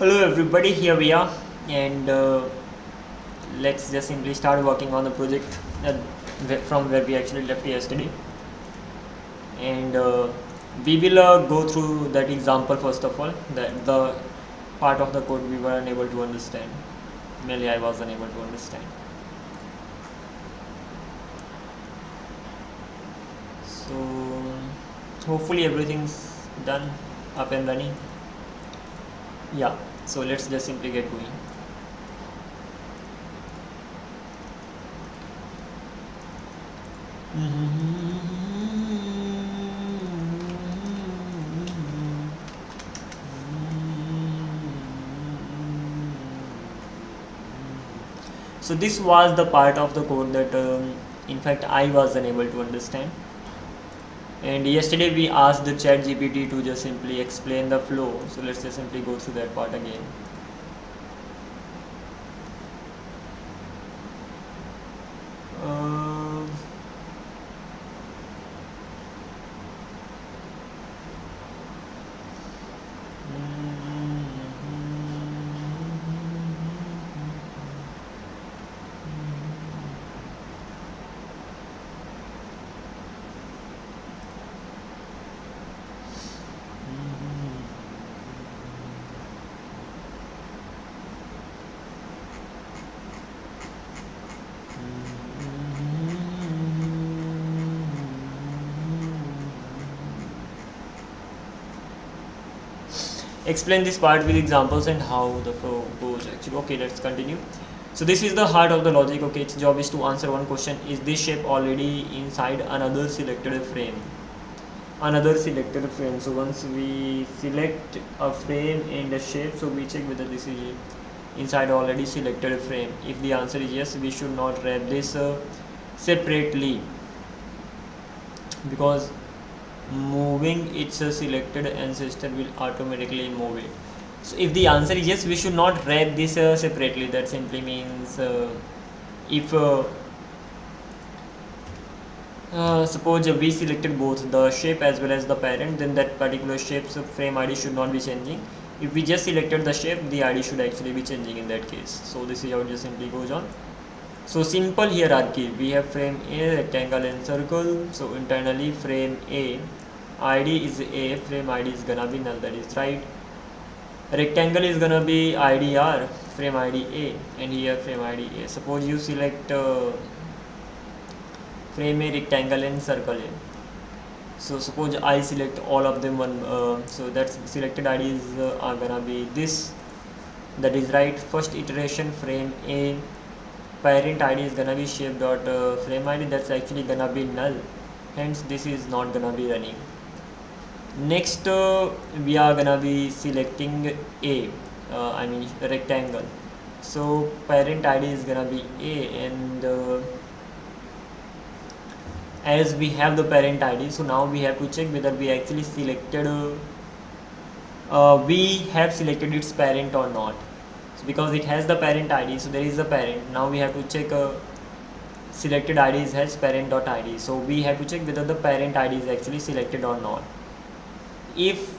Hello everybody, here we are, and let's just simply start working on the project from where we actually left yesterday. And we will go through that example first of all, that the part of the code we were unable to understand. Mainly I was unable to understand. So hopefully everything's done, up and running. Yeah, so let's just simply get going. So this was the part of the code that in fact I was unable to understand. And yesterday we asked the chat GPT to just simply explain the flow. So let's just simply go through that part again. Explain this part with examples and how the flow goes actually. Okay, let's continue. So this is the heart of the logic. Okay, its job is to answer one question: is this shape already inside another selected frame? Another selected frame. So once we select a frame and a shape, so we check whether this is inside already selected frame. If the answer is yes, we should not wrap this separately, because moving its selected ancestor will automatically move it. So if the answer is yes, we should not wrap this separately. That simply means if suppose we selected both the shape as well as the parent, then that particular shape's frame ID should not be changing. If we just selected the shape, the ID should actually be changing in that case. So this is how it just simply goes on. So simple hierarchy, we have frame A, rectangle and circle. So internally frame A, ID is A, frame ID is gonna be null, that is right. Rectangle is gonna be IDR, frame ID A, and here frame ID A. Suppose you select frame A, rectangle and circle A. So suppose I select all of them one, so that's selected IDs are gonna be this, that is right. First iteration frame A, parent ID is gonna be shape dot frame ID, that's actually gonna be null, hence this is not gonna be running. Next we are gonna be selecting A, I mean rectangle. So parent ID is gonna be A, and as we have the parent ID, so now we have to check whether we actually selected we have selected its parent or not. So because it has the parent ID, so there is a parent. Now we have to check selected IDs has parent.id. So we have to check whether the parent ID is actually selected or not. If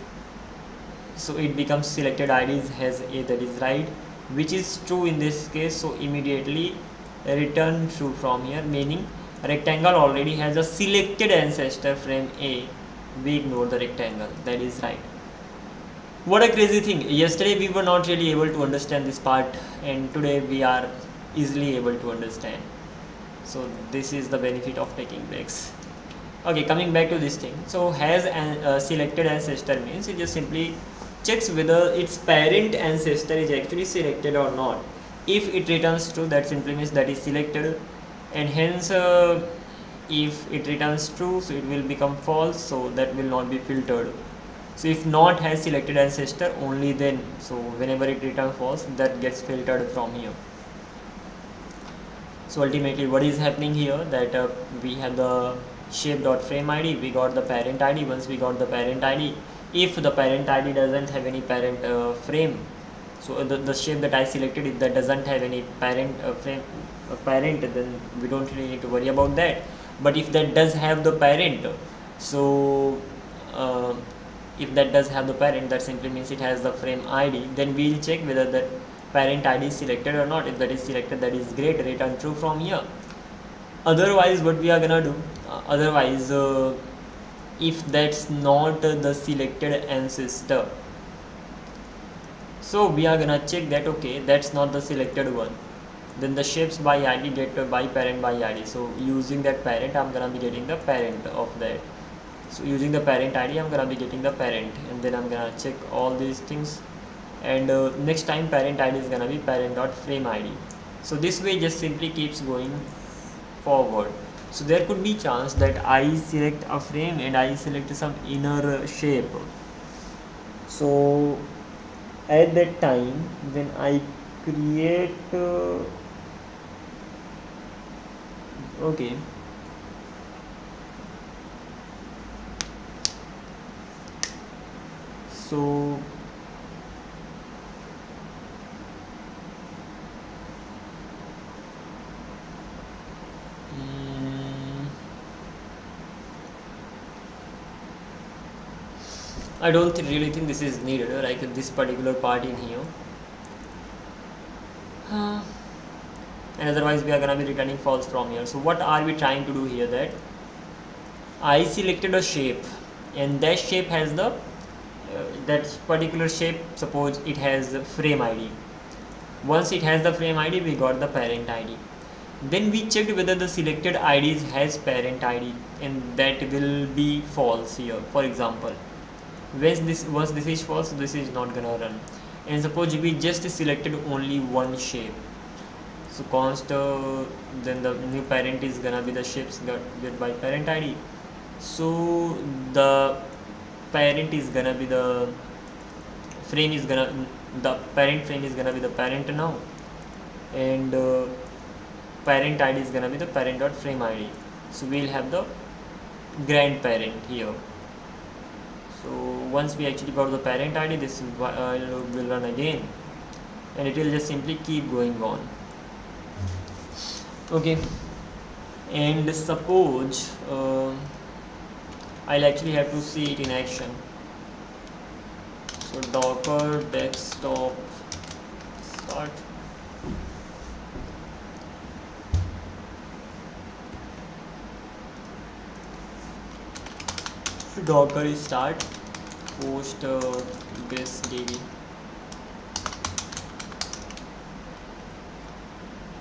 so, it becomes selected IDs has A, that is right, which is true in this case. So immediately return true from here, meaning rectangle already has a selected ancestor frame A. We ignore the rectangle, that is right. What a crazy thing. Yesterday we were not really able to understand this part, and today we are easily able to understand. So this is the benefit of taking breaks. Okay, coming back to this thing. So has an selected ancestor means it just simply checks whether its parent ancestor is actually selected or not. If it returns true, that simply means that is selected, and hence if it returns true, so it will become false, so that will not be filtered. So if not has selected ancestor, only then, so whenever it returns false, that gets filtered from here. So ultimately what is happening here, that we have the shape.frame ID, we got the parent ID. Once we got the parent ID, if the parent ID doesn't have any parent frame, so the shape that I selected, if that doesn't have any parent frame parent, then we don't really need to worry about that. But if that does have the parent, so if that does have the parent, that simply means it has the frame ID. Then we'll check whether that parent ID is selected or not. If that is selected, that is great, return true from here. Otherwise, what we are gonna do, if that's not the selected ancestor, so we are gonna check that okay, that's not the selected one, then the shapes by ID get by parent by ID. So using that parent, I'm gonna be getting the parent of that. So using the parent ID, I'm gonna be getting the parent, and then I'm gonna check all these things, and next time parent ID is gonna be parent.frame ID. So this way just simply keeps going forward. So there could be chance that I select a frame and I select some inner shape. So at that time when I create okay, so I don't really think this is needed, like this particular part in here. And otherwise we are gonna be returning false from here. So what are we trying to do here? That I selected a shape, and that shape has the that particular shape, suppose it has the frame ID. Once it has the frame ID, we got the parent ID. Then we checked whether the selected IDs has parent ID, and that will be false here. For example, once this is false, this is not gonna run. And suppose we just selected only one shape, so const then the new parent is gonna be the shapes get by parent ID. So the parent is gonna be the frame is gonna the parent frame is gonna be the parent now, and parent ID is gonna be the parent.frame ID. So we'll have the grandparent here. So once we actually got the parent ID, this will run again, and it will just simply keep going on. Okay, and suppose I'll actually have to see it in action. So docker desktop start. Docker is start post this db.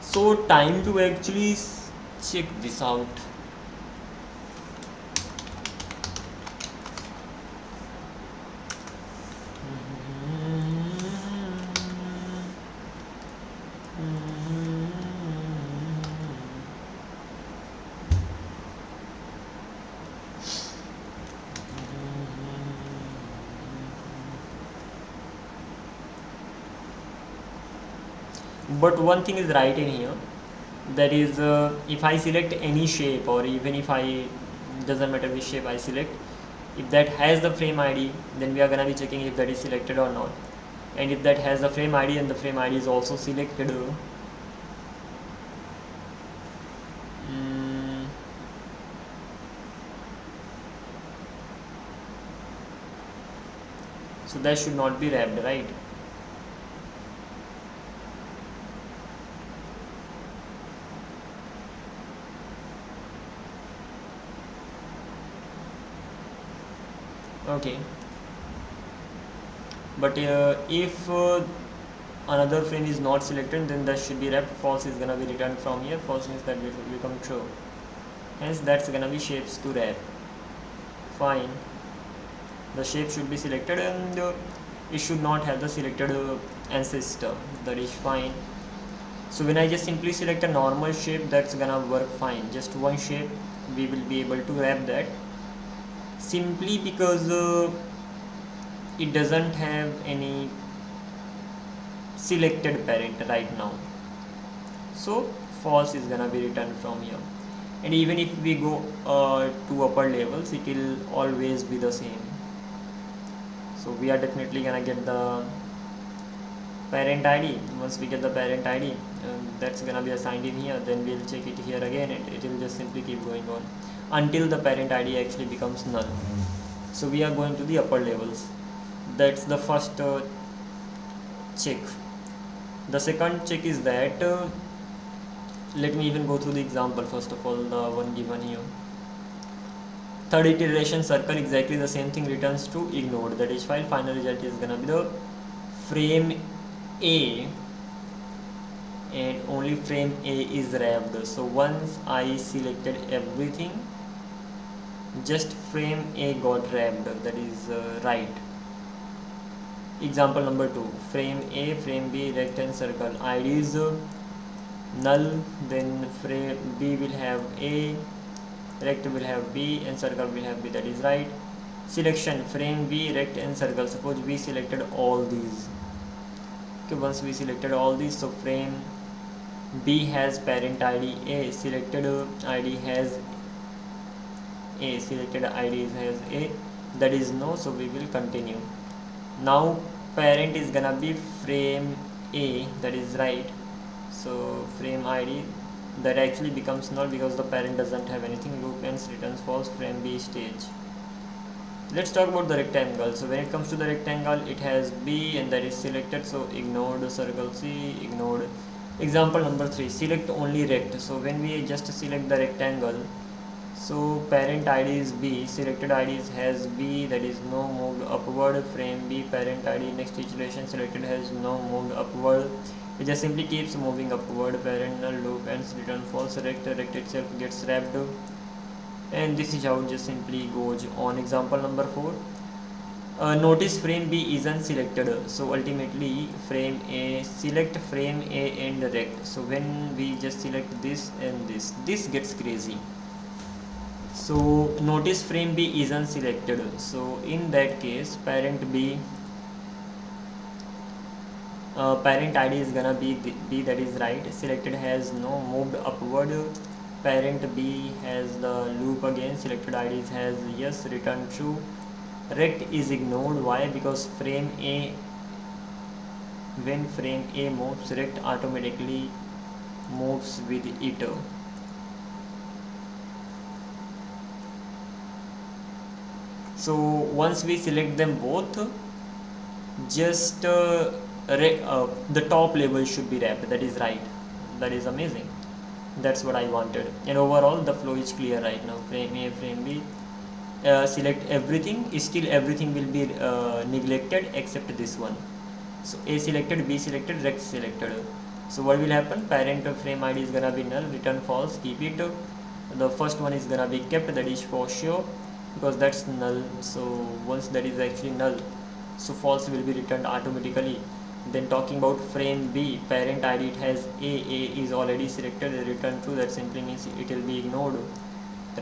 So time to actually check this out. But one thing is right in here, that is if I select any shape, or even if I doesn't matter which shape I select, if that has the frame ID, then we are gonna be checking if that is selected or not. And if that has the frame ID and the frame ID is also selected, so that should not be wrapped, right? Okay, but if another frame is not selected, then that should be wrapped. False is gonna be returned from here. False means that it will become true, hence that's gonna be shapes to wrap. Fine, the shape should be selected, and it should not have the selected ancestor. That is fine. So when I just simply select a normal shape, that's gonna work fine. Just one shape, we will be able to wrap that, simply because it doesn't have any selected parent right now. So false is gonna be returned from here. And even if we go to upper levels, it will always be the same. So we are definitely gonna get the parent ID. Once we get the parent ID, that's gonna be assigned in here, then we'll check it here again, and it will just simply keep going on until the parent ID actually becomes null. So we are going to the upper levels. That's the first check. The second check is that let me even go through the example. First of all, the one given here. Third iteration circle, exactly the same thing returns true, ignored. That is file. Final result is gonna be the frame A, and only frame A is wrapped. So once I selected everything, just frame A got wrapped. That is right. Example number 2, frame A, frame B, rect and circle. ID is null, then frame B will have A, rect will have B, and circle will have B. That is right. Selection, frame B, rect and circle. Suppose we selected all these. Okay, once we selected all these, so frame B has parent ID A, selected ID has A, selected ID has A. That is no, so we will continue. Now parent is gonna be frame A, that is right. So frame ID, that actually becomes null because the parent doesn't have anything. Loop ends, returns false, frame B stage. Let's talk about the rectangle. So when it comes to the rectangle, it has B and that is selected, so ignored. Circle C, ignored. Example number 3, select only rect. So when we just select the rectangle, so parent ID is B, selected ID has B, that is no moved upward. Frame B, parent ID, next iteration selected has no moved upward. It just simply keeps moving upward. Parent null, loop ends, return false. Rect itself gets wrapped, and this is how it just simply goes on. Example number 4, notice frame B isn't selected, so ultimately frame A, select frame A and rect. So when we just select this and this gets crazy. So notice frame B isn't selected, so in that case parent B, parent ID is gonna be B, that is right. Selected has no moved upward. Parent B has the loop again. Selected ID has yes, return true. Rect is ignored. Why? Because frame A, when frame A moves, rect automatically moves with it. So once we select them both, just the top level should be wrapped. That is right. That is amazing. That's what I wanted. And overall the flow is clear right now. Frame A, frame B, select everything. Still everything will be neglected except this one. So A selected, B selected, rect selected. So what will happen? Parent frame ID is gonna be null, return false, keep it. The first one is gonna be kept, that is for sure, because that's null. So once that is actually null, so false will be returned automatically. Then talking about frame B, parent ID it has A is already selected, return true, that simply means it will be ignored.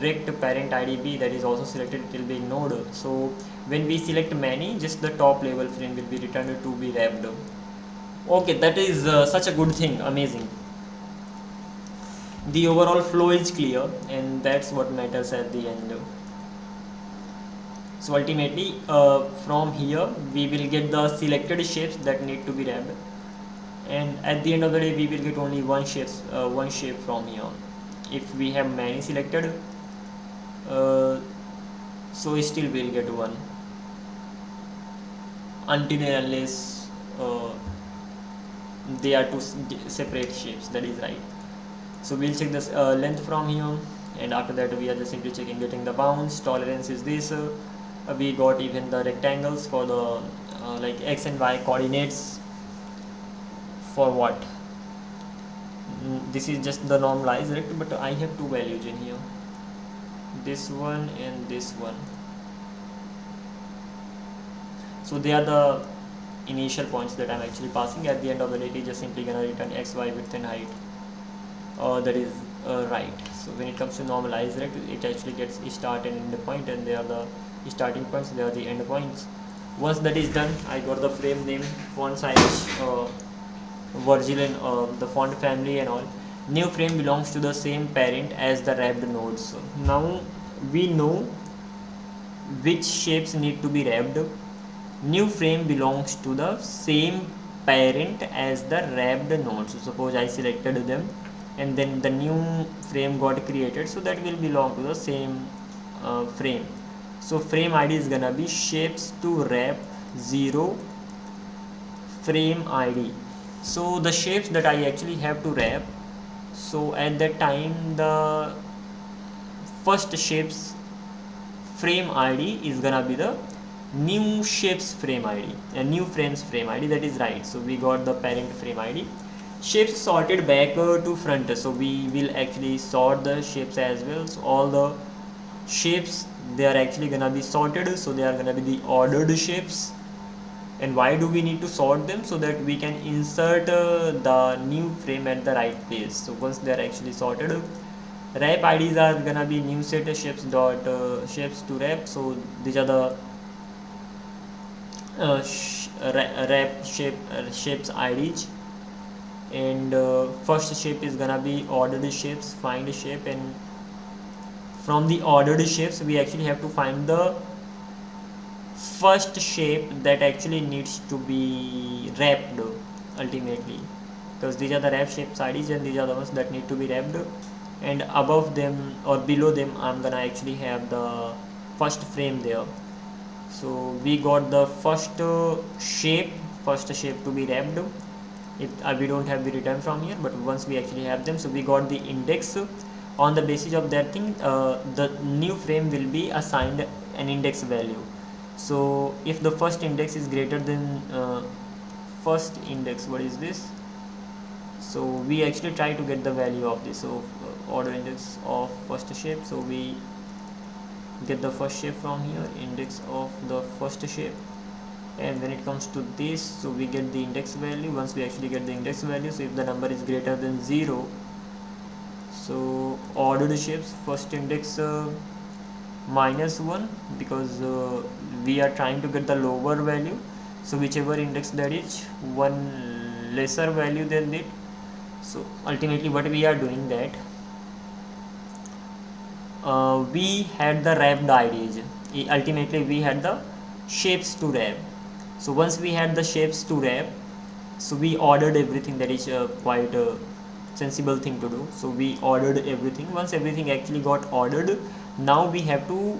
Rect parent ID B, that is also selected, it will be ignored. So when we select many, just the top level frame will be returned to be wrapped. Okay, that is such a good thing, amazing. The overall flow is clear, and that's what matters at the end. So ultimately from here we will get the selected shapes that need to be wrapped, and at the end of the day we will get only one shape from here. If we have many selected, so still we'll get one, until and unless they are two separate shapes. That is right. So we'll check this length from here, and after that we are just simply checking getting the bounds. Tolerance is this. We got even the rectangles for the like x and y coordinates. For what? This is just the normalized rect, but I have two values in here, this one and this one. So they are the initial points that I'm actually passing. At the end of the day it is just simply gonna return x, y, width and height. That is right. So when it comes to normalized rect, it actually gets start and end point, and they are the starting points, they are the end points. Once that is done, I got the frame name, font size, Virgil and the font family and all. New frame belongs to the same parent as the wrapped nodes. So now we know which shapes need to be wrapped. New frame belongs to the same parent as the wrapped nodes. So suppose I selected them, and then the new frame got created, so that will belong to the same frame. So frame ID is gonna be shapes to wrap 0 frame ID. So the shapes that I actually have to wrap, so at that time the first shapes frame ID is gonna be the new shapes frame ID and new frames frame ID, that is right. So we got the parent frame ID. Shapes sorted back to front, so we will actually sort the shapes as well. So all the shapes, they are actually gonna be sorted, so they are gonna be the ordered shapes. And why do we need to sort them? So that we can insert the new frame at the right place. So once they are actually sorted, wrap IDs are gonna be new set shapes dot shapes to wrap. So these are the wrap shapes IDs. And first shape is gonna be ordered shapes, find shape, and from the ordered shapes we actually have to find the first shape that actually needs to be wrapped ultimately, because these are the wrap shapes IDs and these are the ones that need to be wrapped. And above them or below them I'm gonna actually have the first frame there. So we got the first shape to be wrapped. We don't have the return from here, but once we actually have them, so we got the index. On the basis of that thing, the new frame will be assigned an index value. So if the first index is greater than first index, what is this? So we actually try to get the value of this. So order index of first shape, so we get the first shape from here, index of the first shape. And when it comes to this, so we get the index value. Once we actually get the index value, so if the number is greater than 0, so ordered shapes first index -1, because we are trying to get the lower value. So whichever index that is, one lesser value than it. So ultimately what we are doing that, we had the wrapped IDs. Ultimately we had the shapes to wrap. So once we had the shapes to wrap, so we ordered everything. That is quite a sensible thing to do. So we ordered everything. Once everything actually got ordered, now we have to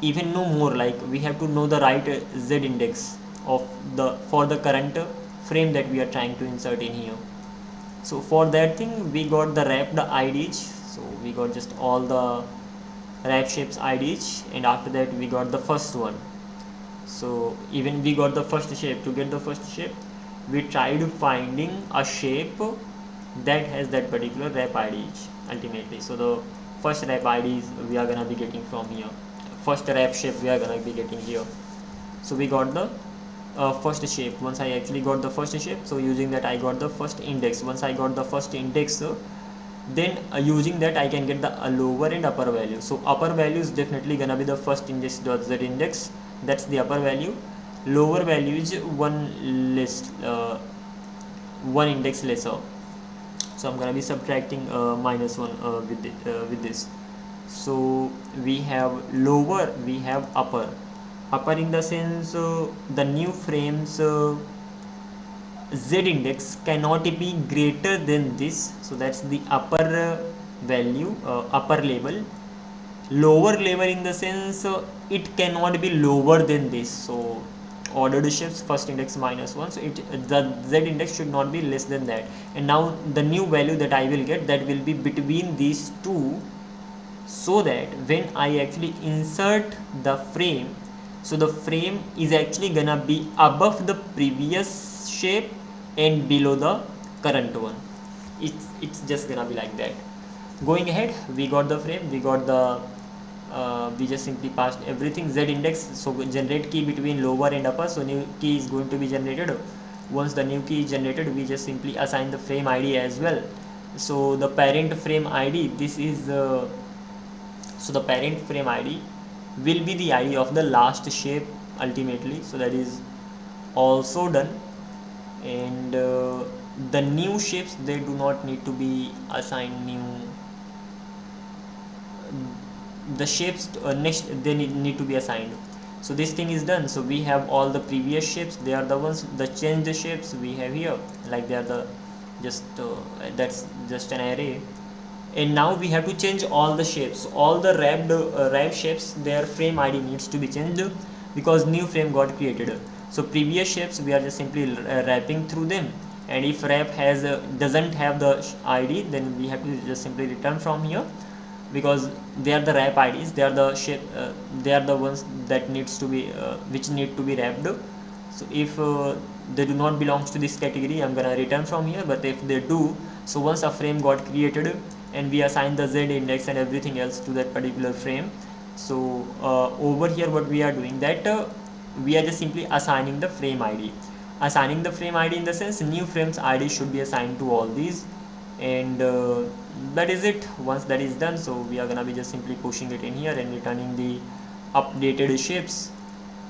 even know more, like we have to know the right Z index of for the current frame that we are trying to insert in here. So for that thing we got the wrapped IDs. So we got just all the wrap shapes IDs, and after that we got the first one. So even we got the first shape. To get the first shape, we tried finding a shape that has that particular wrap ID ultimately. So the first wrap IDs we are gonna be getting from here, first wrap shape we are gonna be getting here. So we got the first shape. Once I actually got the first shape, so using that I got the first index. Once I got the first index, then using that I can get the lower and upper value. So upper value is definitely gonna be the first index dot z index, that's the upper value. Lower value is one index lesser. So I'm gonna be subtracting -1 with this. So we have lower, we have upper. Upper in the sense the new frames Z index cannot be greater than this. So that's the upper value, upper level. Lower level in the sense it cannot be lower than this. So ordered shapes first index -1, so the Z index should not be less than that. And now the new value that I will get, that will be between these two, so that when I actually insert the frame, so the frame is actually gonna be above the previous shape and below the current one. It's just gonna be like that. Going ahead, we got the frame, we got the we just simply passed everything. Z index, so generate key between lower and upper, so new key is going to be generated. Once the new key is generated, we just simply assign the frame ID as well. So the parent frame ID, this is so the parent frame ID will be the ID of the last shape ultimately. So that is also done. And the new shapes, they do not need to be assigned new. The shapes next, they need to be assigned. So this thing is done. So we have all the previous shapes, they are the ones, the changed shapes we have here, like they are the just that's just an array. and now we have to change all the shapes. All the wrapped shapes, their frame ID needs to be changed because new frame got created. So previous shapes we are just simply wrapping through them, and if wrap has doesn't have the ID, then we have to just simply return from here, because they are the wrap IDs, they are the shape, they are the ones that needs to be which need to be wrapped. So if they do not belongs to this category, I'm gonna return from here. But if they do, so once a frame got created and we assign the Z index and everything else to that particular frame, so over here what we are doing, that we are just simply assigning the frame ID. Assigning the frame ID in the sense new frames ID should be assigned to all these, and that is it. Once that is done, so we are gonna be just simply pushing it in here and returning the updated shapes.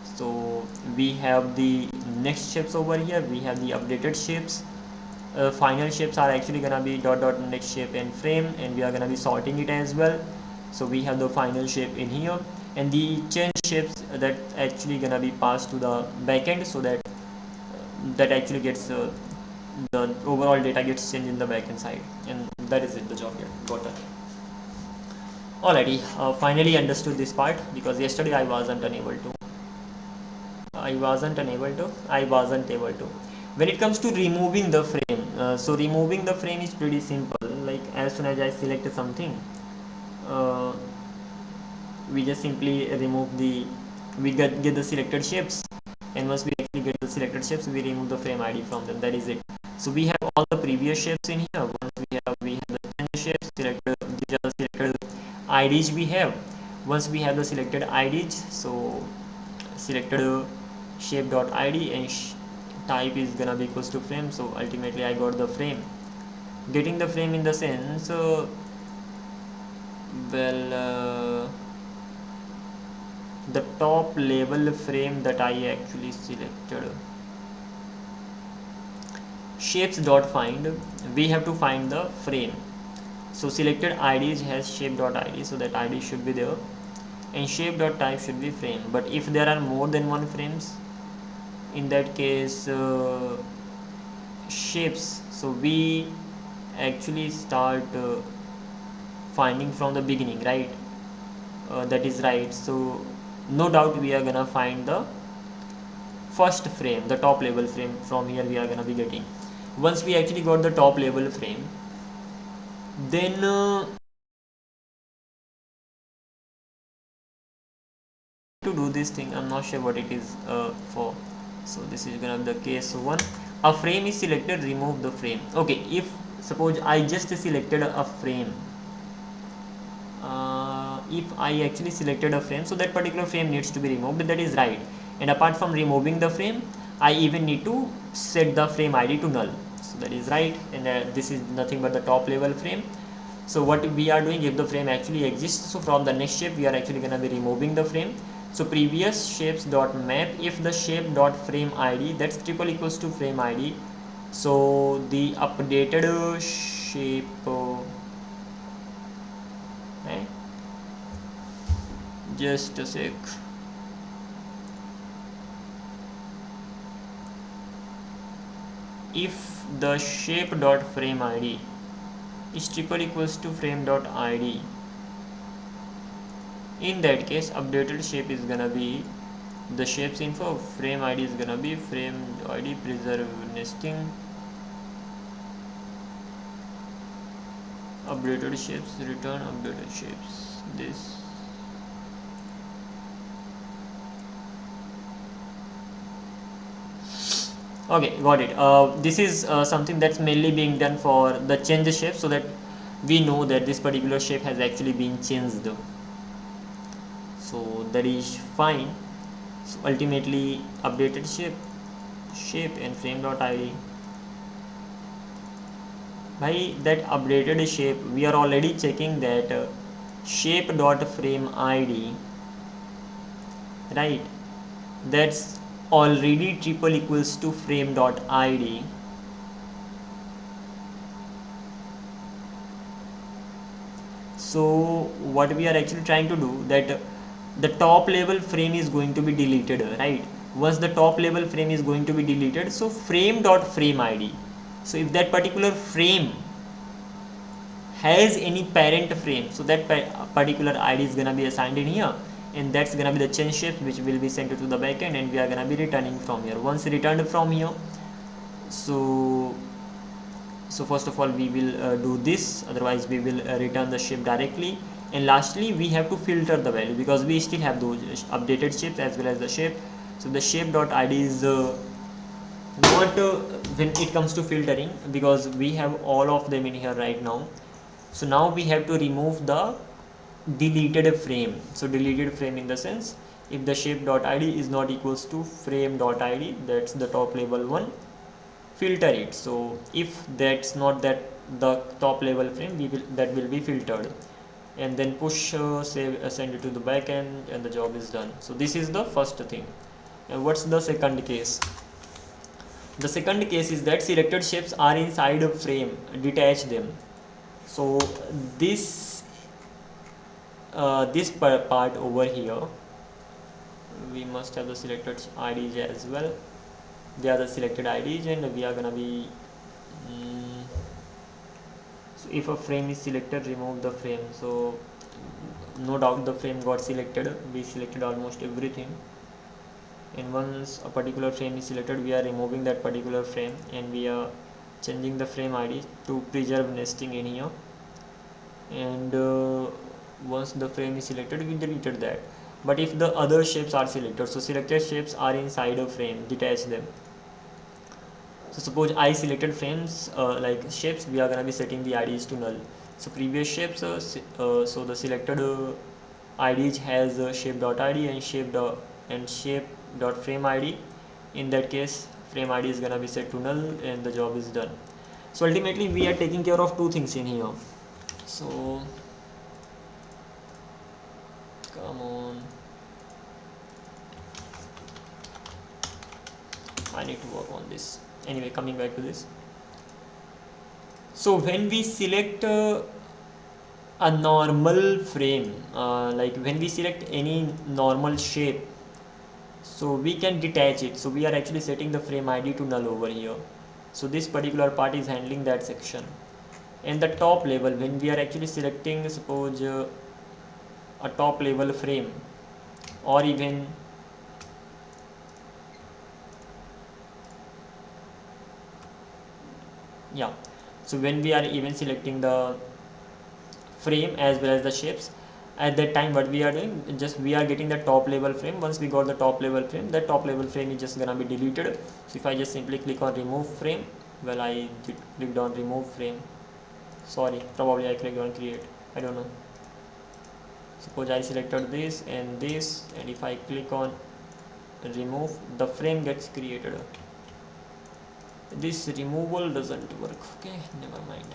So we have the next shapes over here, we have the updated shapes. Final shapes are actually gonna be dot dot next shape and frame, and we are gonna be sorting it as well. So we have the final shape in here, and the change shapes that actually gonna be passed to the backend, so that that actually gets the overall data gets changed in the backend side, and that is it, the job got done. Alrighty, finally understood this part, because yesterday I wasn't able to. When it comes to removing the frame, so removing the frame is pretty simple. Like as soon as I select something, uh, we just simply remove the, we get the selected shapes, and once we actually get the selected shapes, we remove the frame ID from them. That is it. So we have all the previous shapes in here. Once we have the change shapes selected, these are the selected IDs we have. Once we have the selected IDs, so selected shape.id and type is gonna be equals to frame. So ultimately I got the frame. Getting the frame in the sense, the top level frame that I actually selected, shapes.find, we have to find the frame. So selected IDs has shape.id, so that ID should be there, and shape.type should be frame. But if there are more than one frames, in that case shapes, so we actually start finding from the beginning, right? That is right. So no doubt we are gonna find the first frame, the top level frame. From here we are gonna be getting, once we actually got the top level frame, then to do this thing, I'm not sure what it is for. So this is gonna be the case one. A frame is selected, remove the frame. Okay, if suppose I just selected a frame, if I actually selected a frame, so that particular frame needs to be removed, that is right. And apart from removing the frame, I even need to set the frame ID to null, so that is right. And this is nothing but the top level frame. So what we are doing, if the frame actually exists, so from the next shape we are actually going to be removing the frame. So previous shapes dot map, if the shape dot frame ID, that's triple equals to frame ID, so the updated shape just a sec. If the shape dot frame ID is triple equals to frame dot ID, in that case updated shape is gonna be the shapes info, frame ID is gonna be frame ID preserve nesting, updated shapes, return updated shapes, this. Okay, got it. This is something that's mainly being done for the change shape, so that we know that this particular shape has actually been changed. So that is fine. So ultimately updated shape and frame dot ID. By that updated shape, we are already checking that shape dot frame ID, right? That's already triple equals to frame dot ID. So what we are actually trying to do, that the top level frame is going to be deleted, right? Once the top level frame is going to be deleted, so frame dot frame ID, so if that particular frame has any parent frame, so that particular id is gonna be assigned in here, and that's gonna be the change shift which will be sent to the backend, and we are gonna be returning from here. Once returned from here, so first of all we will do this, otherwise we will return the shape directly. And lastly we have to filter the value, because we still have those updated shapes as well as the shape. So the shape dot id is not when it comes to filtering, because we have all of them in here right now. So now we have to remove the deleted frame. So deleted frame in the sense, if the shape dot id is not equals to frame dot id, that's the top level one, filter it. So if that's not that the top level frame, we will, that will be filtered, and then push save send it to the back end, and the job is done. So this is the first thing. And what's the second case? The second case is that selected shapes are inside a frame, detach them. So this part over here, we must have the selected IDs as well. They are the selected IDs, and we are gonna be so if a frame is selected, remove the frame. So no doubt the frame got selected, we selected almost everything, and once a particular frame is selected, we are removing that particular frame, and we are changing the frame ID to preserve nesting in here. And once the frame is selected, we deleted that. But if the other shapes are selected, so selected shapes are inside a frame, detach them. So suppose I selected frames like shapes, we are gonna be setting the IDs to null. So previous shapes, so the selected IDs has shape dot ID and shape dot frame ID. In that case, frame ID is gonna be set to null, and the job is done. So ultimately, we are taking care of two things in here. So come on, I need to work on this. Anyway, coming back to this. So when we select a normal frame, like when we select any normal shape, so we can detach it. So we are actually setting the frame ID to null over here. So this particular part is handling that section. And the top level, when we are actually selecting, suppose a top level frame, or even yeah, so when we are even selecting the frame as well as the shapes, at that time what we are doing, just we are getting the top level frame. Once we got the top level frame, that top level frame is just gonna be deleted. So if I just simply click on remove frame, well, I clicked on remove frame, sorry, probably I clicked on create, I don't know. Suppose I selected this, and if I click on remove, the frame gets created. This removal doesn't work. Okay, never mind,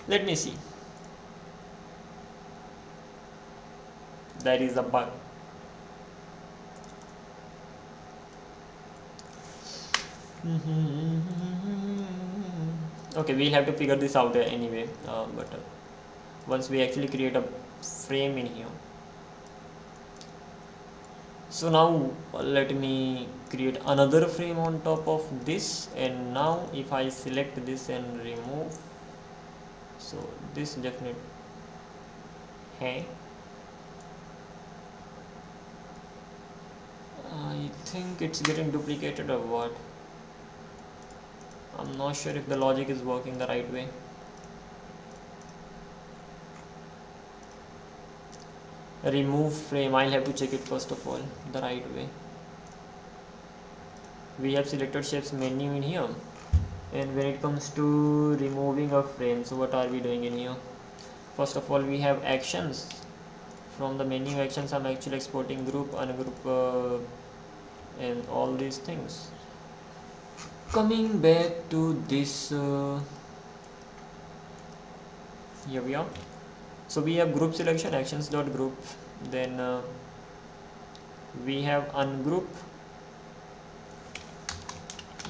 let me see. That is a bug. Okay, we'll have to figure this out anyway, but once we actually create a frame in here. So now let me create another frame on top of this, and now if I select this and remove, so this definite, hey, I think it's getting duplicated or what. I'm not sure if the logic is working the right way. Remove frame, I'll have to check it first of all the right way. We have selected shapes menu in here, and when it comes to removing a frame, so what are we doing in here? First of all, we have actions. From the menu actions, I'm actually exporting group, ungroup, and all these things. Coming back to this, here we are. So we have group selection, actions dot group, then we have ungroup,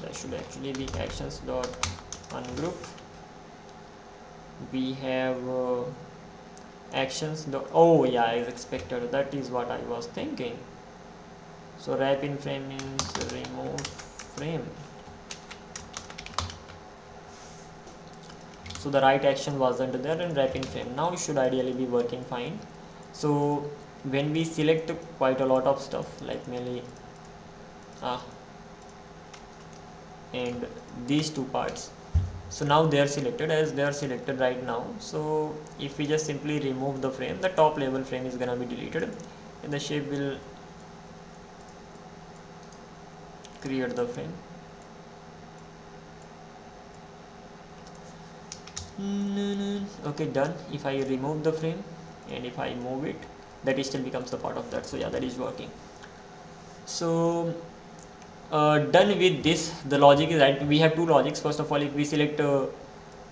that should actually be actions dot ungroup. We have actions dot, oh yeah, as expected, that is what I was thinking. So wrap in frame means remove frame. So the right action wasn't there, and wrapping frame now should ideally be working fine. So when we select quite a lot of stuff like mainly and these two parts, so now they are selected. As they are selected right now, so if we just simply remove the frame, the top level frame is gonna be deleted and the shape will create the frame. Okay, done. If I remove the frame and if I move it, that still becomes the part of that. So yeah, that is working. So done with this, the logic is that we have two logics. First of all, if we select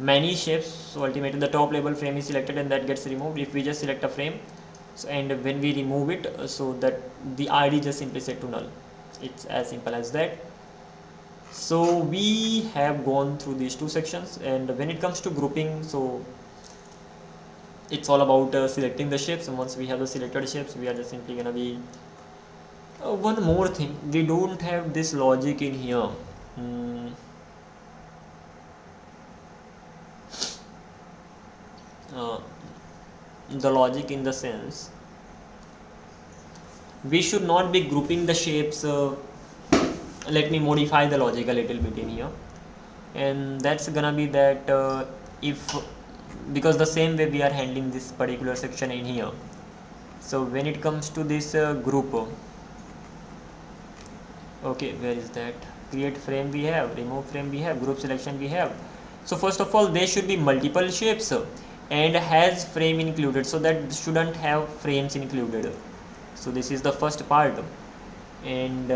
many shapes, so ultimately the top level frame is selected and that gets removed. If we just select a frame, so, and when we remove it, so that the ID just simply set to null. It's as simple as that. So we have gone through these two sections, and when it comes to grouping, so it's all about selecting the shapes. And once we have the selected shapes, we are just simply gonna be one more thing, we don't have this logic in here. The logic in the sense, we should not be grouping the shapes. Let me modify the logic a little bit in here, and that's gonna be that if, because the same way we are handling this particular section in here, so when it comes to this group, okay, where is that? Create frame we have, remove frame we have, group selection we have. So first of all, there should be multiple shapes and has frame included, so that shouldn't have frames included. So this is the first part, and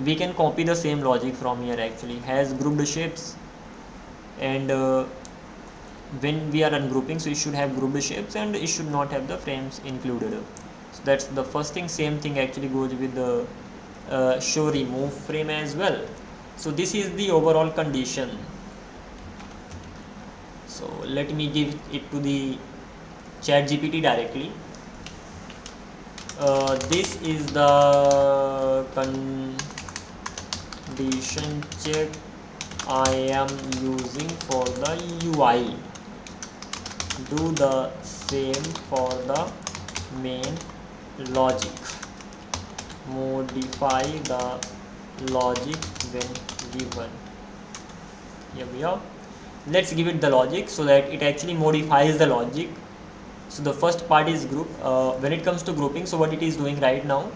we can copy the same logic from here. Actually has grouped shapes, and when we are ungrouping, so it should have grouped shapes and it should not have the frames included. So that's the first thing. Same thing actually goes with the show remove frame as well. So this is the overall condition. So let me give it to the ChatGPT directly. This is the condition check I am using for the UI. Do the same for the main logic. Modify the logic when given. Here we are. Let's give it the logic so that it actually modifies the logic. So the first part is group. When it comes to grouping, so what it is doing right now,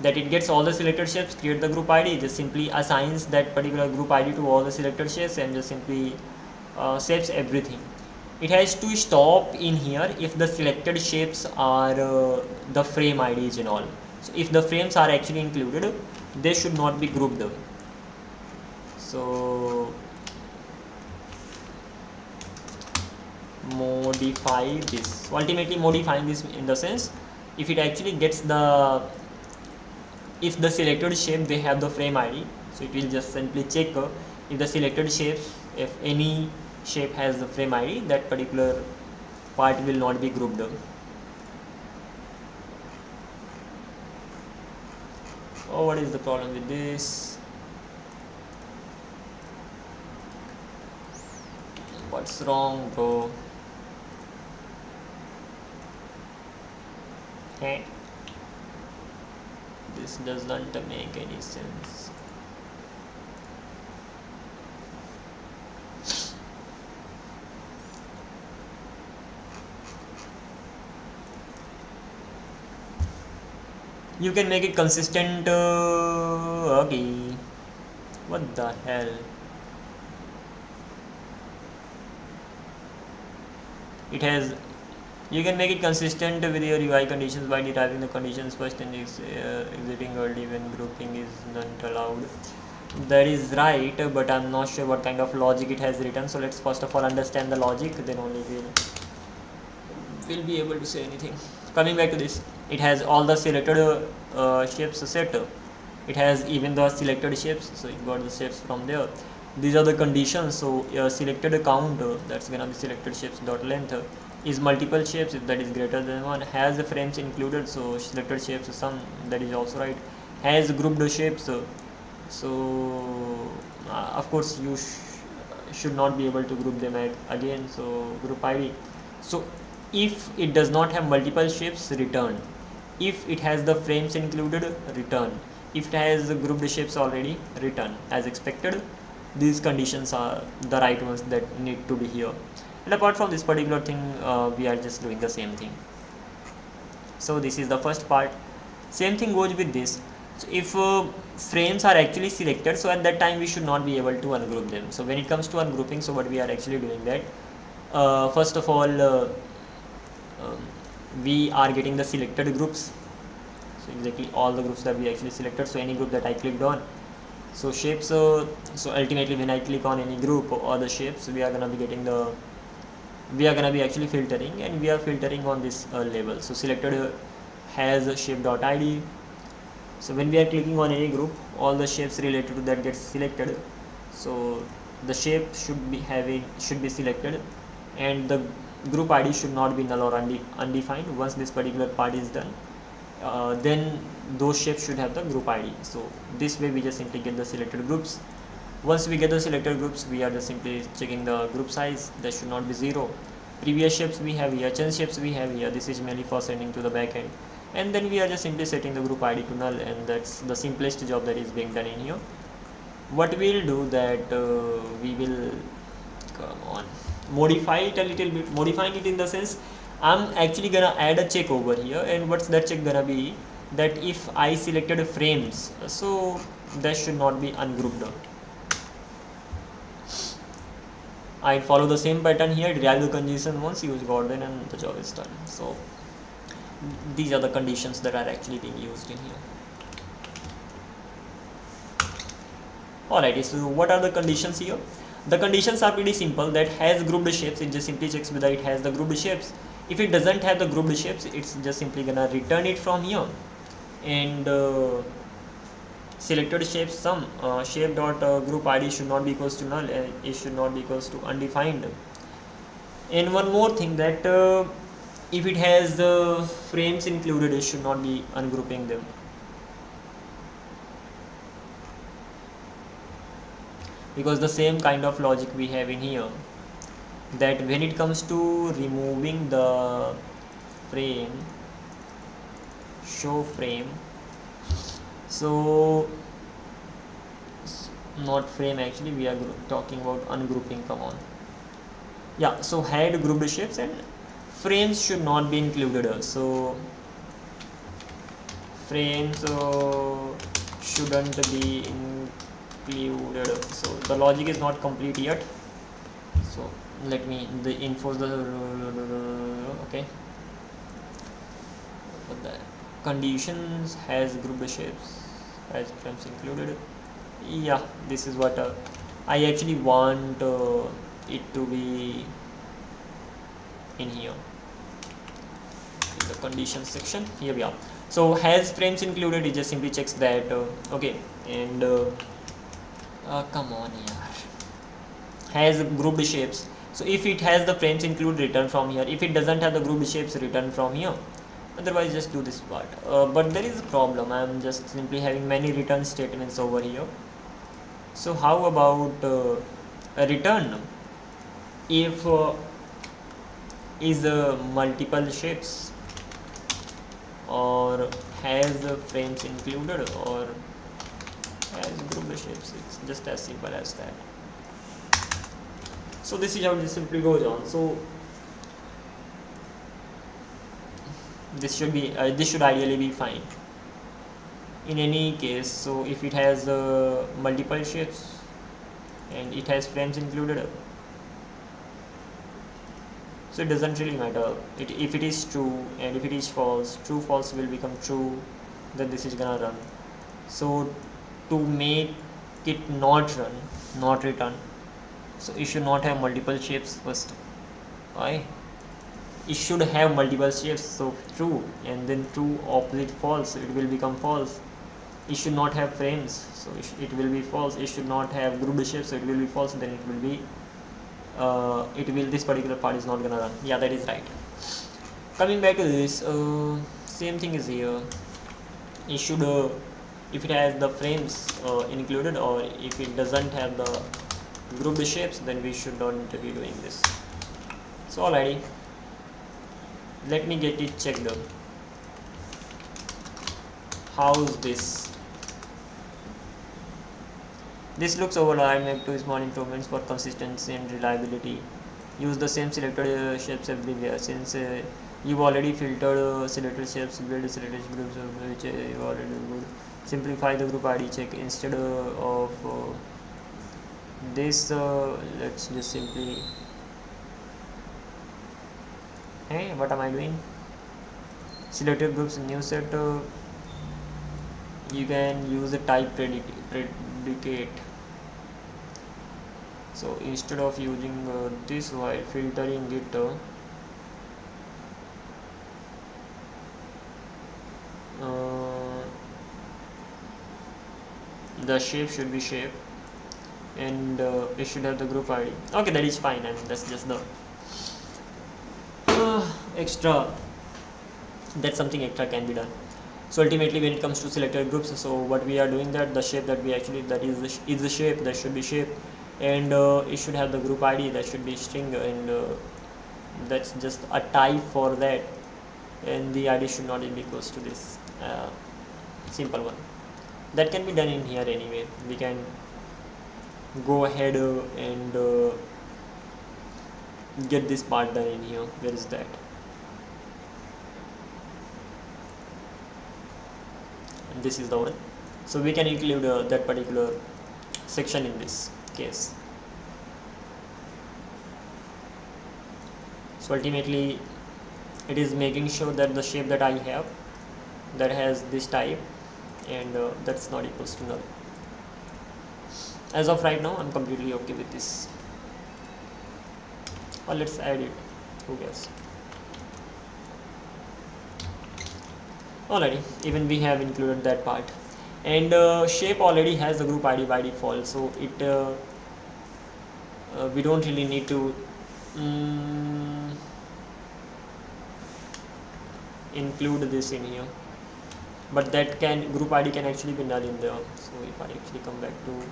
that it gets all the selected shapes, create the group ID, just simply assigns that particular group ID to all the selected shapes, and just simply saves everything. It has to stop in here if the selected shapes are the frame IDs and all. So if the frames are actually included, they should not be grouped. So modify this. So ultimately modifying this in the sense, if it actually gets the, if the selected shape they have the frame ID, so it will just simply check if the selected shapes, if any shape has the frame ID, that particular part will not be grouped. Oh, what is the problem with this? What's wrong, bro? Hey, this doesn't make any sense. You can make it consistent. Okay, what the hell? It has, you can make it consistent with your UI conditions by deriving the conditions first and exiting early when grouping is not allowed. That is right, but I'm not sure what kind of logic it has written. So let's first of all understand the logic, then only we'll be able to say anything. Coming back to this, it has all the selected shapes set. It has even the selected shapes, so it got the shapes from there. These are the conditions. So selected count, that's gonna be selected shapes dot length, is multiple shapes if that is greater than one, has the frames included, so selected shapes sum, that is also right, has grouped shapes. So of course should not be able to group them again. So group ID. So if it does not have multiple shapes, return. If it has the frames included, return. If it has grouped shapes already, return. As expected, these conditions are the right ones that need to be here. And apart from this particular thing, we are just doing the same thing. So this is the first part. Same thing goes with this. So if frames are actually selected, so at that time we should not be able to ungroup them. So when it comes to ungrouping, so what we are actually doing that, first of all, we are getting the selected groups. So exactly all the groups that we actually selected. So any group that I clicked on. So shapes. So ultimately, when I click on any group or the shapes, we are gonna be getting the. We are gonna be actually filtering, and we are filtering on this label. So selected has a shape.id. So when we are clicking on any group, all the shapes related to that gets selected. So the shape should be selected, and the group ID should not be null or undefined. Once this particular part is done, then those shapes should have the group ID. So this way we just simply get the selected groups. Once we get the selected groups, we are just simply checking the group size. That should not be 0. Previous shapes we have here, change shapes we have here. This is mainly for sending to the backend. And then we are just simply setting the group ID to null, and that's the simplest job that is being done in here. What we'll do that we will modify it a little bit. Modifying it in the sense, I'm actually gonna add a check over here, and what's that check gonna be? That if I selected frames, so that should not be ungrouped. I follow the same pattern here, derive the condition once, use Gordon, and the job is done. So these are the conditions that are actually being used in here. Alrighty, so what are the conditions here? The conditions are pretty simple. That has grouped shapes, it just simply checks whether it has the grouped shapes. If it doesn't have the grouped shapes, it's just simply gonna return it from here. And selected shapes sum, shape dot group ID should not be equals to null, it should not be equals to undefined. And one more thing, that if it has the frames included, it should not be ungrouping them. Because the same kind of logic we have in here, that when it comes to removing the frame, show frame, so not frame, actually we are talking about ungrouping, come on. Yeah, so had grouped shapes and frames should not be included. So frames shouldn't be included. So the logic is not complete yet. So let me enforce the okay. But the conditions has grouped shapes, has frames included. Yeah, this is what I actually want it to be in here. In the conditions section, here we are. So has frames included, it just simply checks that okay, and come on here, has grouped shapes. So if it has the frames include, return from here. If it doesn't have the grouped shapes, return from here. Otherwise just do this part. But there is a problem, I am just simply having many return statements over here. So how about a return if is multiple shapes, or has frames included, or has grouped shapes? It's just as simple as that. So this is how this simply goes on. So this should be this should ideally be fine in any case. So if it has multiple shapes and it has frames included, so it doesn't really matter if it is true, and if it is false, true false will become true, then this is gonna run. So to make it not run, not return, so it should not have multiple shapes first. Why? It should have multiple shapes, so true, and then true opposite false, so it will become false. It should not have frames, so it will be false. It should not have grouped shapes, so it will be false, then it will be this particular part is not gonna run. Yeah, that is right. Coming back to this, same thing is here. It should if it has the frames included, or if it doesn't have the group the shapes, then we should not be doing this. So alrighty, let me get it checked out. How's this? This looks overall. Make two small improvements for consistency and reliability. Use the same selected shapes everywhere. Since you've already filtered selected shapes, build selected groups which you already good. Simplify the group ID check instead of this. Let's just simply. Hey, what am I doing? Selected groups new set. You can use the type predicate. So instead of using this while filtering it, the shape should be shape, and it should have the group ID. Okay, that is fine. I mean, that's just the extra. That's something extra can be done. So ultimately, when it comes to selected groups, so what we are doing, that the shape that we actually, that is the shape, that should be shape, and it should have the group ID, that should be string, and that's just a type for that, and the ID should not be equals to this simple one. That can be done in here anyway. We can go ahead and get this part done in here. Where is that? And this is the one. So we can include that particular section in this case. So ultimately, it is making sure that the shape that I have, that has this type, and that's not equals to null. As of right now, I'm completely okay with this. Or let's add it. Who cares? Alrighty, even we have included that part, and shape already has the group ID by default, so it we don't really need to include this in here, but that group ID can actually be null in there. So if I actually come back to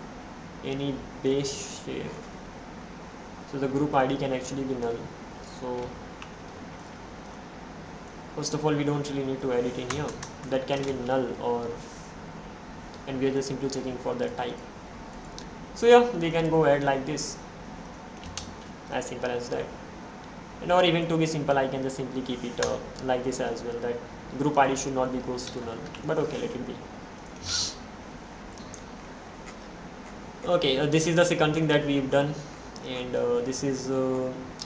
any base shape, so the group ID can actually be null. So first of all, we don't really need to add it in here. That can be null, and we are just simply checking for that type. So yeah, we can go ahead like this, as simple as that. And or even to be simple, I can just simply keep it like this as well, that group ID should not be equals to null, but okay, let it be. Okay, this is the second thing that we've done, and this is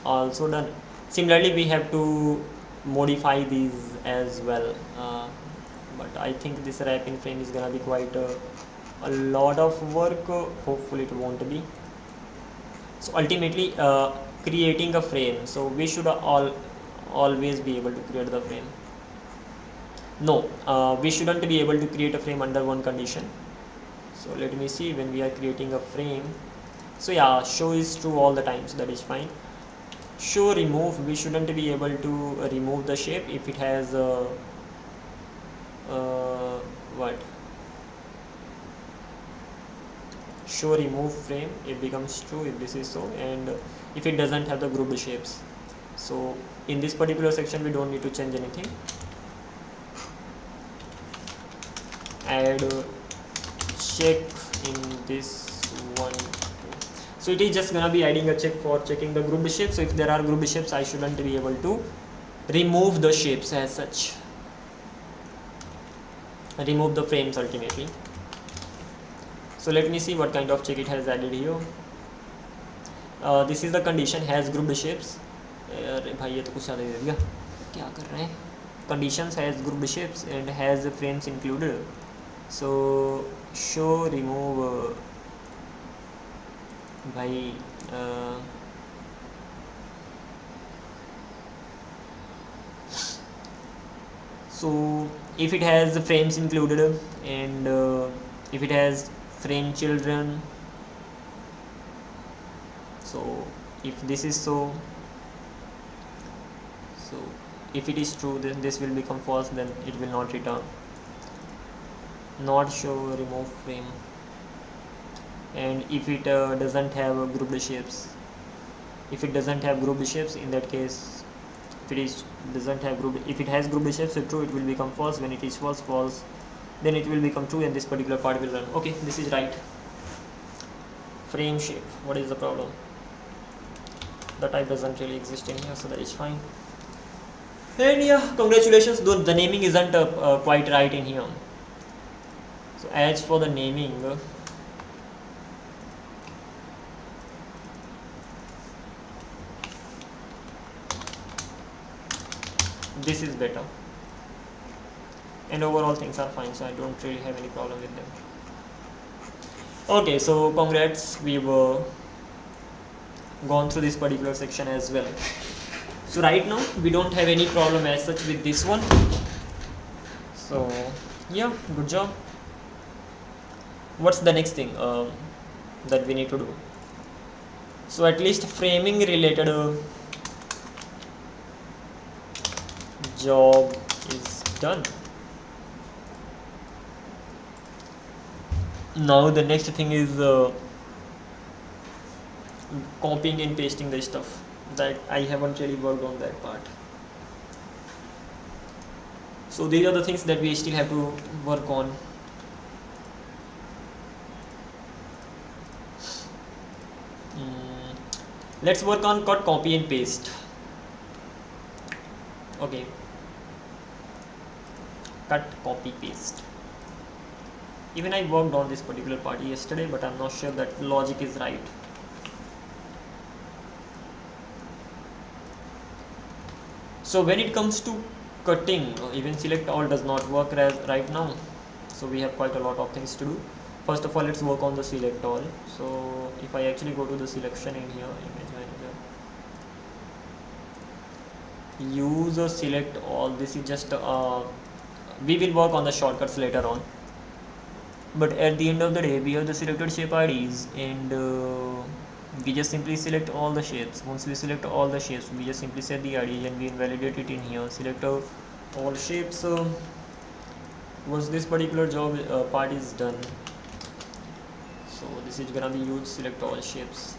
also done. Similarly, we have to modify these as well, but I think this wrapping frame is gonna be quite a lot of work. Hopefully it won't be. So ultimately, creating a frame, so we should always be able to create the frame. No, we shouldn't be able to create a frame under one condition. So let me see, when we are creating a frame, so yeah, show is true all the time, so that is fine. Show remove, we shouldn't be able to remove the shape if it has what, show remove frame, it becomes true if this is so, and if it doesn't have the grouped shapes. So in this particular section, we don't need to change anything. Add check in this one. So it is just gonna be adding a check for checking the grouped shapes. So if there are grouped shapes, I shouldn't be able to remove the shapes as such, remove the frames ultimately. So let me see what kind of check it has added here. This is the condition, has grouped shapes. अरे भाई ये तो कुछ ज़्यादा दे दिया, क्या कर रहे हैं? Conditions has grouped shapes and has frames included. So show remove भाई so if it has the frames included, and if it has frame children, so if this is so if it is true, then this will become false, then it will not return. Not show remove frame. and if it doesn't have grouped shapes. If it doesn't have grouped shapes, in that case, if it has grouped shapes, so true, it will become false. When it is false, then it will become true, and this particular part will run. Okay, this is right. Frame shape, what is the problem? The type doesn't really exist in here, so that is fine. And yeah, congratulations, though the naming isn't quite right in here. So as for the naming, this is better, and overall things are fine, so I don't really have any problem with them. Okay, so congrats, we've gone through this particular section as well. So right now we don't have any problem as such with this one, so yeah, good job. What's the next thing that we need to do? So at least framing related job is done. Now the next thing is copying and pasting the stuff, that I haven't really worked on that part. So these are the things that we still have to work on. Let's work on cut, copy and paste. Okay, cut, copy, paste. Even I worked on this particular part yesterday, but I'm not sure that logic is right. So when it comes to cutting, even select all does not work right now, so we have quite a lot of things to do. First of all, let's work on the select all. So if I actually go to the selection in here, image manager, use a select all. This is just we will work on the shortcuts later on, but at the end of the day we have the selected shape IDs, and we just simply select all the shapes. Once we select all the shapes, we just simply set the ID and we invalidate it in here. Select all shapes. Once this particular job part is done, so this is gonna be used select all shapes.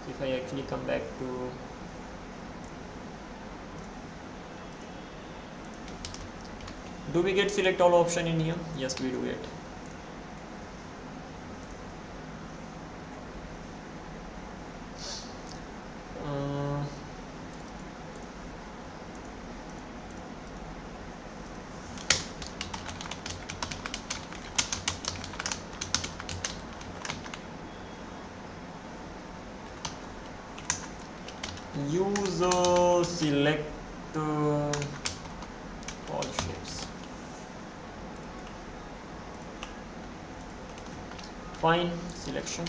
So if I actually come back to do we get select all option in here? Yes, we do get. Use select all shapes. Fine, selection.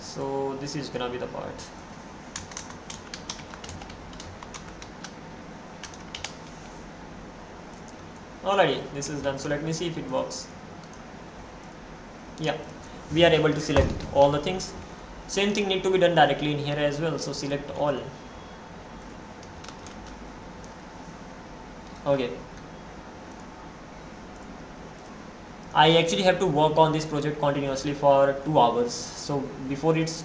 So this is gonna be the part. Alrighty, this is done. So let me see if it works. Yeah, we are able to select all the things. Same thing need to be done directly in here as well. So select all. Okay. I actually have to work on this project continuously for 2 hours. So before it's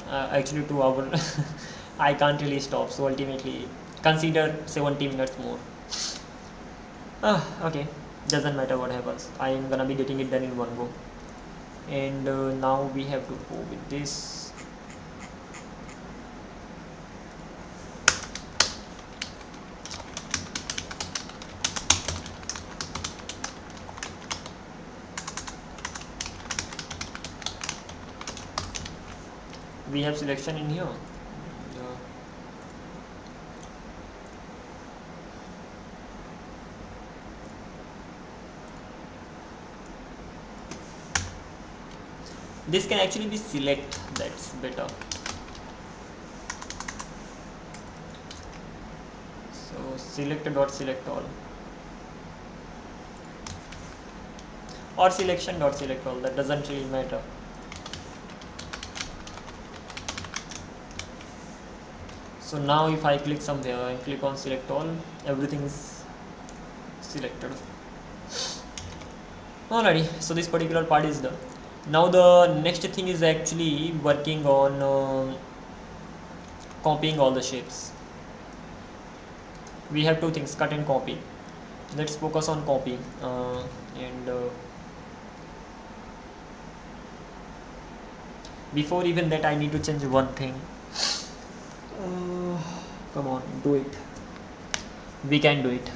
actually 2 hours, I can't really stop. So ultimately, consider 70 minutes more. Okay, doesn't matter what happens. I am gonna be getting it done in one go. And now we have to go with this. We have selection in here. This can actually be select, that's better. So select dot select all, or selection dot select all, that doesn't really matter. So now if I click somewhere and click on select all, everything is selected. Alrighty, so this particular part is done. Now the next thing is actually working on copying all the shapes. We have two things, cut and copy. Let's focus on copy and before even that I need to change one thing. Come on, do it. We can do it.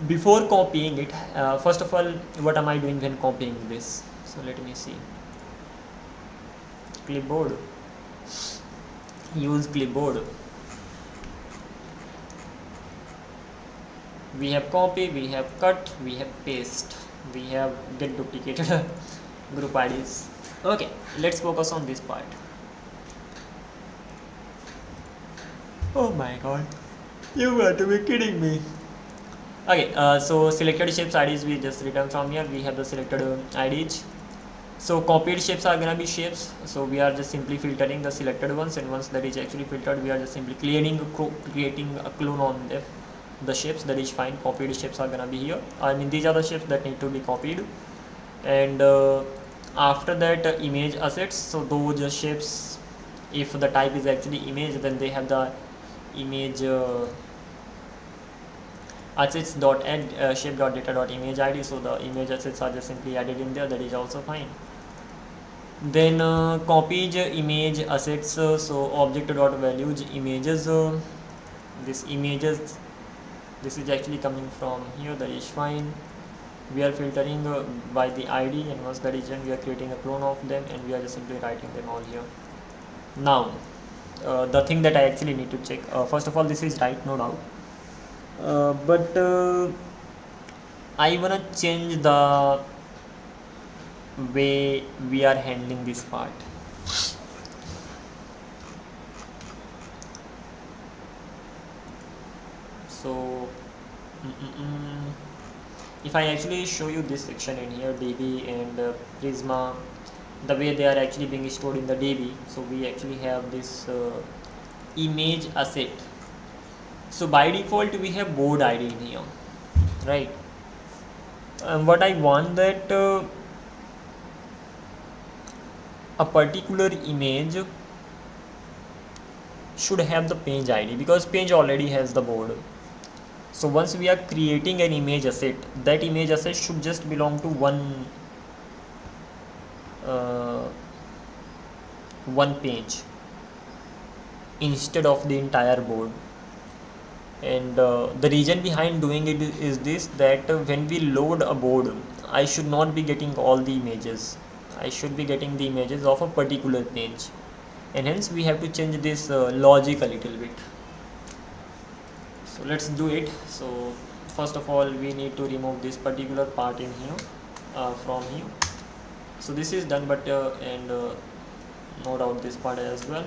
Before copying it, first of all, what am I doing when copying this? So let me see. Clipboard. Use clipboard. We have copy, we have cut, we have paste, we have get duplicated group IDs. Okay, let's focus on this part. Oh my god, you got to be kidding me. Okay, so selected shapes IDs we just return from here. We have the selected IDs. So copied shapes are gonna be shapes. So we are just simply filtering the selected ones, and once that is actually filtered, we are just simply creating a clone on them. The shapes, that is fine. Copied shapes are gonna be here. I mean, these are the shapes that need to be copied, and after that image assets. So those shapes, if the type is actually image, then they have the image assets.add shape.data.image id. So the image assets are just simply added in there. That is also fine. Then copied image assets. So object.values images. This images, this is actually coming from here. That is fine. We are filtering by the id, and once that is done, we are creating a clone of them, and we are just simply writing them all here. Now the thing that I actually need to check, first of all, this is right, no doubt, but I wanna change the way we are handling this part. So if I actually show you this section in here, DB and Prisma, the way they are actually being stored in the DB. So we actually have this image asset. So by default we have board ID in here, right? What I want that a particular image should have the page ID, because page already has the board. So once we are creating an image asset, that image asset should just belong to one page instead of the entire board. And the reason behind doing it is this, that when we load a board, I should not be getting all the images. I should be getting the images of a particular page, and hence we have to change this logic a little bit. So let's do it. So first of all, we need to remove this particular part in here from here. So this is done, but note out this part as well.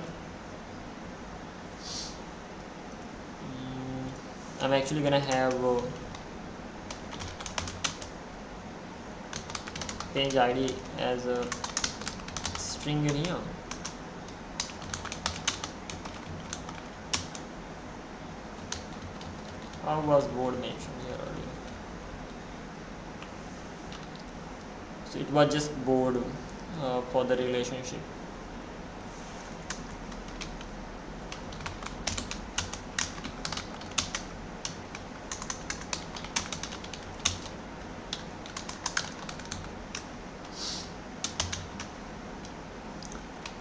I'm actually gonna have page ID as a string in here. How was board mentioned here earlier? So it was just board for the relationship.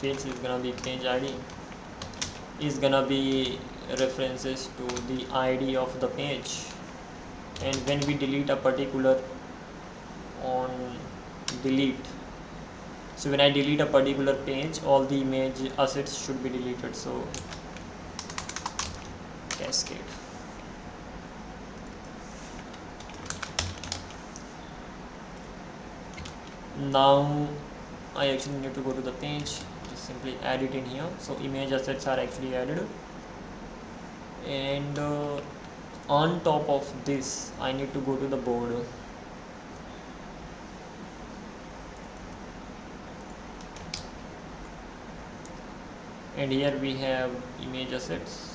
Page is gonna be page ID, is gonna be references to the ID of the page, and when we delete a particular on delete, so when I delete a particular page, all the image assets should be deleted. So cascade. Now I actually need to go to the page, just simply add it in here. So image assets are actually added, and on top of this I need to go to the board. and here we have image assets.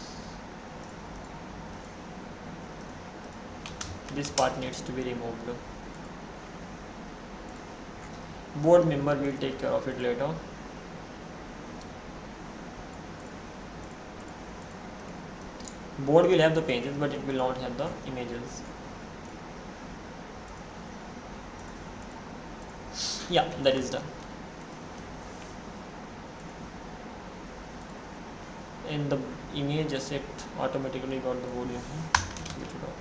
This part needs to be removed. Board member will take care of it later. Board will have the pages, but it will not have the images. Yeah, that is done. And the image asset automatically got the board info. Switch it off.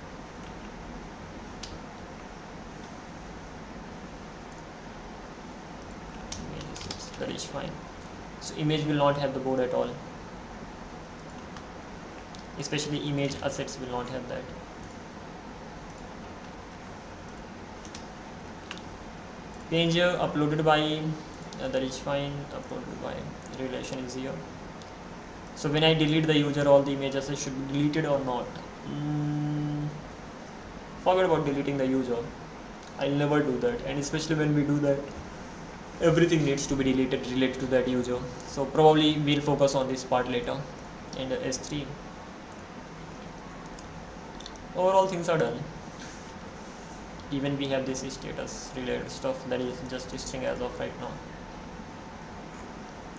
Image assets, that is fine. So image will not have the board at all. Especially image assets will not have that. Page uploaded by, that is fine, uploaded by, relation is here. So when I delete the user, all the image assets should be deleted or not? Forget about deleting the user. I'll never do that, and especially when we do that, everything needs to be deleted related to that user. So probably we'll focus on this part later. And S3. Overall things are done. Even we have this status related stuff that is just a string as of right now.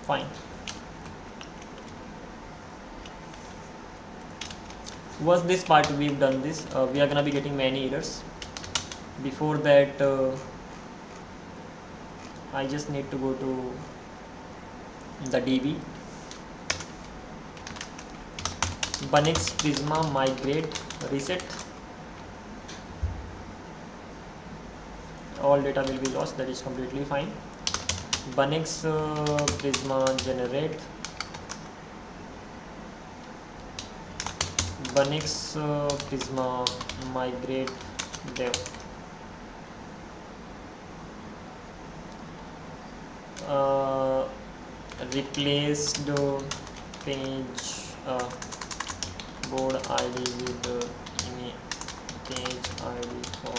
Fine. Once this part we've done this, we are gonna be getting many errors. Before that, I just need to go to the DB, Bunix Prisma migrate reset. All data will be lost, that is completely fine. Bunix Prisma generate, Bunix Prisma migrate dev. Replaced page board ID with page ID for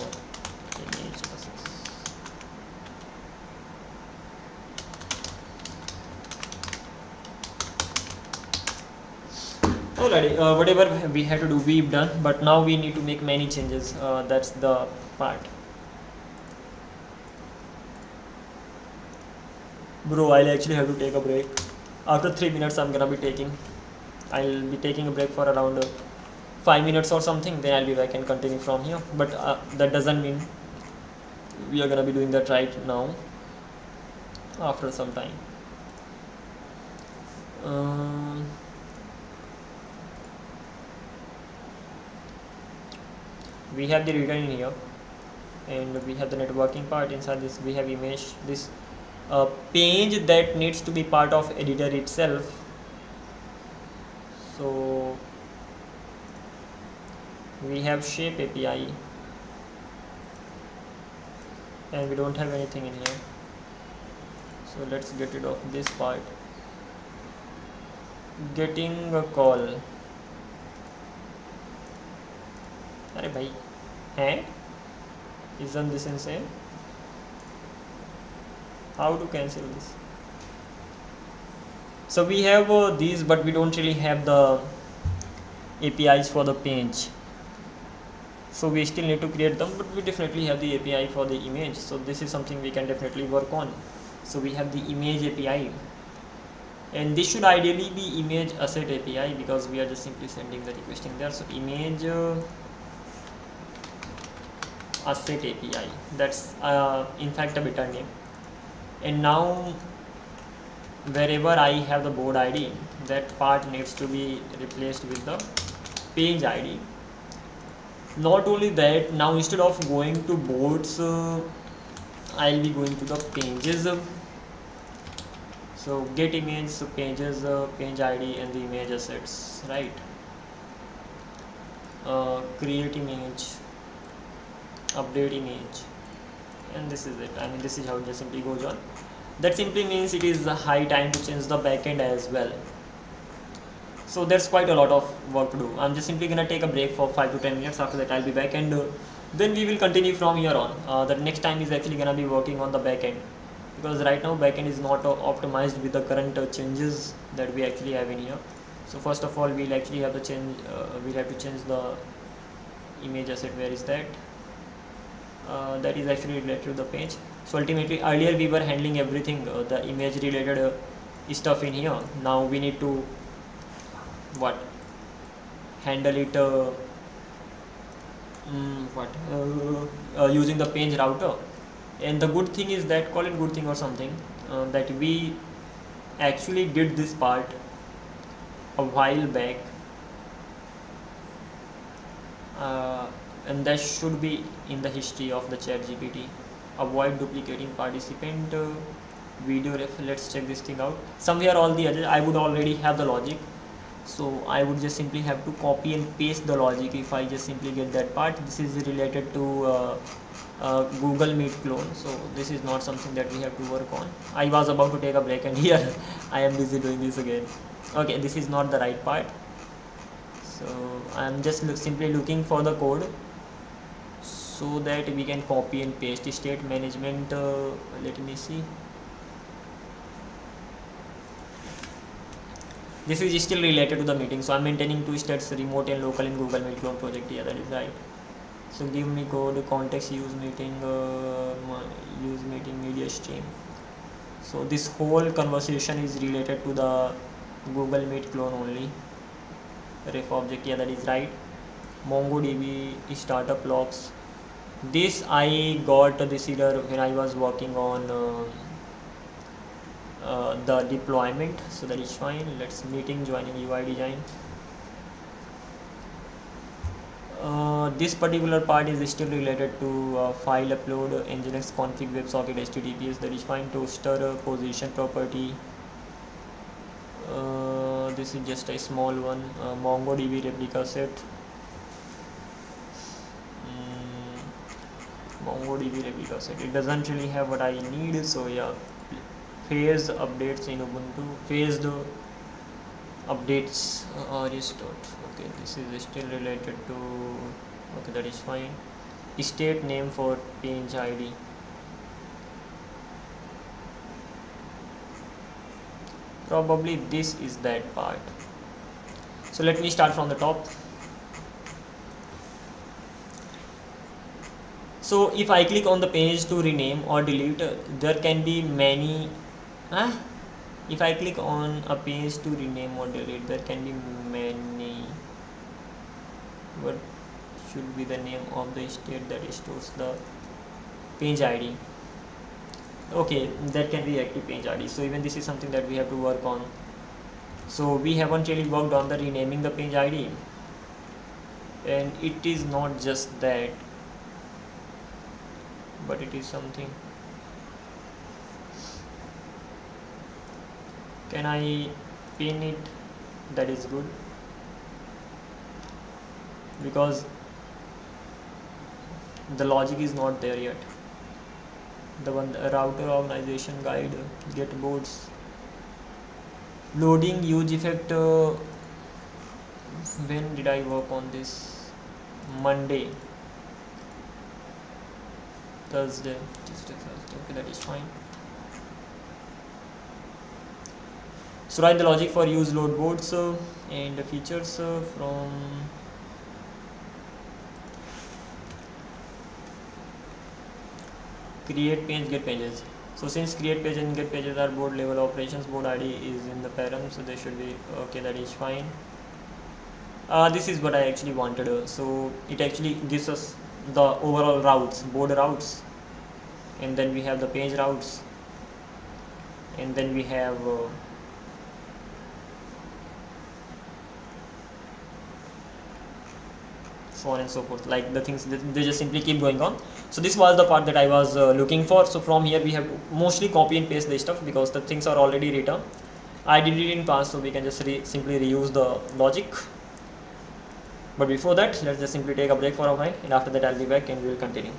image assets. Alrighty, whatever we had to do, we've done, but now we need to make many changes. That's the part. Bro, I'll actually have to take a break. After 3 minutes, I'll be taking a break for around 5 minutes or something. Then I'll be back and continue from here. But that doesn't mean we are gonna be doing that right now. After some time. We have the return in here, and we have the networking part. Inside this we have image, this page that needs to be part of editor itself. So we have shape API, and we don't have anything in here. So let's get rid of this part. Getting a call. Arey bhai, hey, isn't this insane? How to cancel this? So we have these, but we don't really have the APIs for the page. So we still need to create them, but we definitely have the API for the image. So this is something we can definitely work on. So we have the image API, and this should ideally be image asset API, because we are just simply sending the request in there. So image asset API, that's in fact a better name. And now wherever I have the board ID, that part needs to be replaced with the page ID. Not only that, now instead of going to boards, I'll be going to the pages. So get image, so pages, page ID and the image assets, right? Create image, update image, and this is it. I mean, this is how it just simply goes on. That simply means it is a high time to change the backend as well. So there's quite a lot of work to do. I'm just simply gonna take a break for 5 to 10 minutes. After that I'll be back, and then we will continue from here on. The next time is actually gonna be working on the backend. because right now backend is not optimized with the current changes that we actually have in here. So first of all, we'll actually have to change the image asset. Where is that? That is actually related to the page. So ultimately, earlier we were handling everything, the image related stuff in here. Now we need to handle it using the page router. And the good thing is that, call it good thing or something, that we actually did this part a while back, and that should be in the history of the ChatGPT. Avoid duplicating participant video ref. Let's check this thing out. Somewhere all the other I would already have the logic, so I would just simply have to copy and paste the logic. If I just simply get that part, this is related to Google Meet clone, so this is not something that we have to work on. I was about to take a break and here I am busy doing this again. Okay, this is not the right part, so I am just simply looking for the code so that we can copy and paste. State management, let me see. This is still related to the meeting, so I'm maintaining 2 states, remote and local, in Google Meet clone project. Yeah, that is right. So give me code, context, use meeting media stream. So this whole conversation is related to the Google Meet clone only. Ref object, yeah, that is right. MongoDB startup logs. This I got this error when I was working on the deployment, so that is fine. Let's meeting joining UI design. This particular part is still related to file upload, nginx config websocket https, that is fine. Toaster position property, this is just a small one. MongoDB replica set, MongoDB replica set, it doesn't really have what I need. So yeah, phase updates in Ubuntu, phased updates are restored. Okay, this is still related to, okay, that is fine. State name for page ID, probably this is that part. So let me start from the top. So if I click on the page to rename or delete, there can be many if I click on a page to rename or delete, there can be many. What should be the name of the state that stores the page ID? Okay, that can be active page ID. So even this is something that we have to work on. So we haven't really worked on the renaming the page ID, and it is not just that, but it is something. Can I pin it? That is good, because the logic is not there yet. The one, the router organization guide, get boards, loading use effect. When did I work on this? Monday, Thursday, Tuesday, Thursday. Okay, that is fine. So write the logic for use load boards and the features from create page, get pages. So since create page and get pages are board level operations, board ID is in the param, so they should be okay. That is fine. This is what I actually wanted. So it actually gives us the overall routes, board routes, and then we have the page routes, and then we have so on and so forth, like the things they just simply keep going on. So this was the part that I was looking for. So from here we have mostly copy and paste the stuff because the things are already written. I did it in past, so we can just simply reuse the logic. But before that, let's just simply take a break for a while, and after that I'll be back and we'll continue.